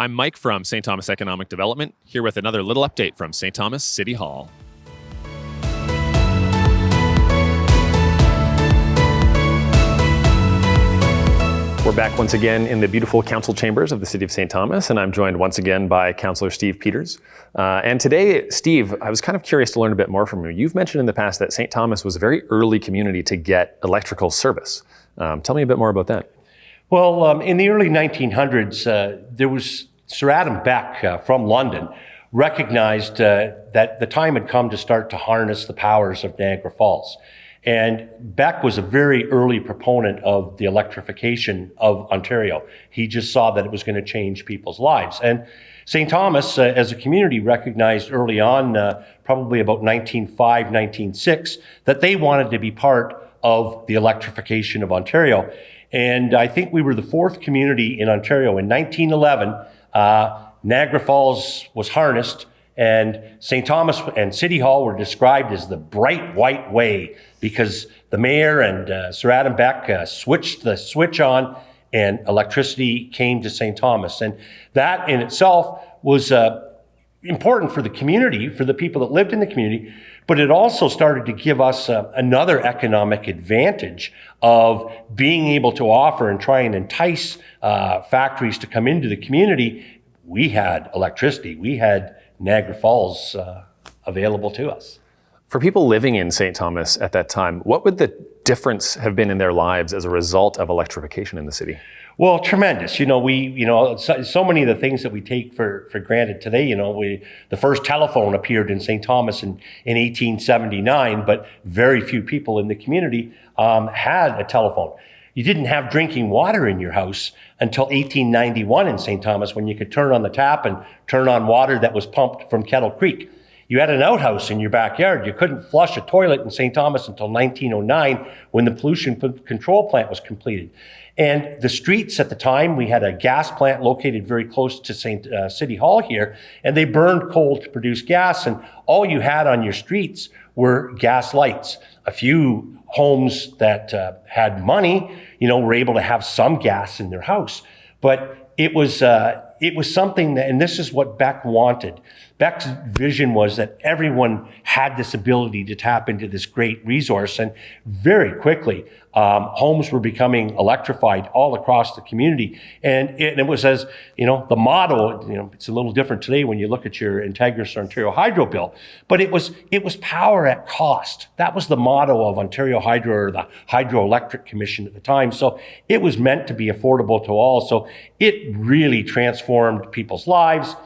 I'm Mike from St. Thomas Economic Development, here with another little update from St. Thomas City Hall. We're back once again in the beautiful council chambers of the City of St. Thomas, and I'm joined once again by Councillor Steve Peters. And today, Steve, I was kind of curious to learn a bit more from you. You've mentioned in the past that St. Thomas was a very early community to get electrical service. Tell me a bit more about that. Well, in the early 1900s, there was Sir Adam Beck from London recognized that the time had come to start to harness the powers of Niagara Falls. And Beck was a very early proponent of the electrification of Ontario. He just saw that it was going to change people's lives. And St. Thomas, as a community, recognized early on, probably about 1905, 1906, that they wanted to be part of the electrification of Ontario. And I think we were the fourth community in Ontario. In 1911, Niagara Falls was harnessed, and St. Thomas and City Hall were described as the bright white way because the mayor and Sir Adam Beck switched the switch on and electricity came to St. Thomas. And that in itself was important for the community, for the people that lived in the community, but it also started to give us another economic advantage of being able to offer and try and entice factories to come into the community. We had electricity. We had Niagara Falls available to us. For people living in St. Thomas at that time, what would the difference have been in their lives as a result of electrification in the city? Well, tremendous. So many of the things that we take for granted today, the first telephone appeared in St. Thomas in 1879, but very few people in the community had a telephone. You didn't have drinking water in your house until 1891 in St. Thomas, when you could turn on the tap and turn on water that was pumped from Kettle Creek. You had an outhouse in your backyard. You couldn't flush a toilet in St. Thomas until 1909, when the pollution control plant was completed. And the streets at the time, we had a gas plant located very close to City Hall here, and they burned coal to produce gas, and all you had on your streets were gas lights. A few homes that had money, were able to have some gas in their house. But it was something that, and this is what Beck wanted. Beck's vision was that everyone had this ability to tap into this great resource, and very quickly, homes were becoming electrified all across the community. And it was as, the motto, it's a little different today when you look at your Integris or Ontario Hydro bill, but it was power at cost. That was the motto of Ontario Hydro, or the Hydroelectric Commission at the time. So it was meant to be affordable to all. So it really transformed people's lives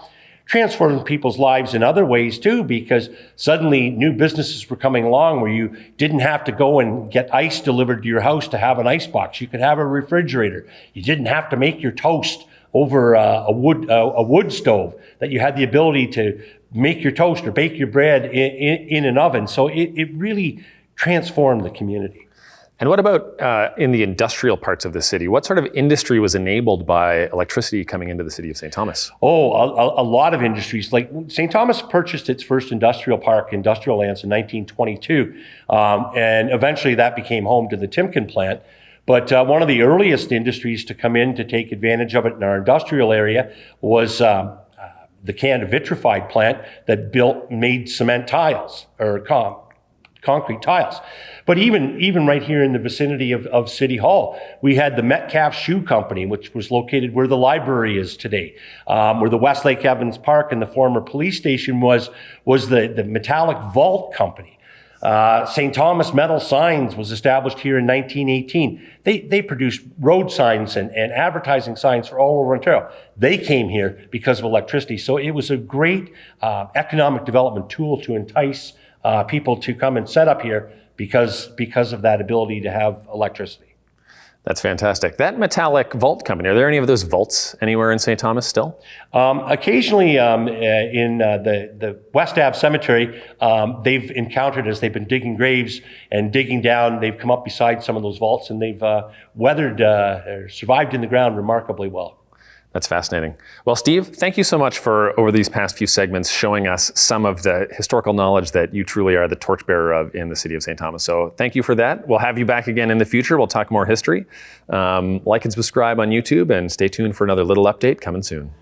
in other ways too, because suddenly new businesses were coming along where you didn't have to go and get ice delivered to your house to have an ice box. You could have a refrigerator. You didn't have to make your toast over a wood stove, that you had the ability to make your toast or bake your bread in an oven. So it really transformed the community. And what about in the industrial parts of the city? What sort of industry was enabled by electricity coming into the city of St. Thomas? Oh, a lot of industries. Like St. Thomas purchased its first industrial park, industrial lands, in 1922. And eventually that became home to the Timken plant. But one of the earliest industries to come in to take advantage of it in our industrial area was the Canada Vitrified plant that made cement tiles, or concrete tiles. But even right here in the vicinity of City Hall, we had the Metcalfe Shoe Company, which was located where the library is today, where the Westlake Evans Park and the former police station was the Metallic Vault Company. St. Thomas Metal Signs was established here in 1918. They produced road signs and advertising signs for all over Ontario. They came here because of electricity. So it was a great economic development tool to entice people to come and set up here because of that ability to have electricity. That's fantastic. That Metallic Vault Company, are there any of those vaults anywhere in St. Thomas still? Occasionally in the West Ave Cemetery, they've encountered, as they've been digging graves and digging down, they've come up beside some of those vaults, and they've weathered or survived in the ground remarkably well. That's fascinating. Well, Steve, thank you so much for, over these past few segments, showing us some of the historical knowledge that you truly are the torchbearer of in the city of St. Thomas. So thank you for that. We'll have you back again in the future. We'll talk more history. Like and subscribe on YouTube, and stay tuned for another little update coming soon.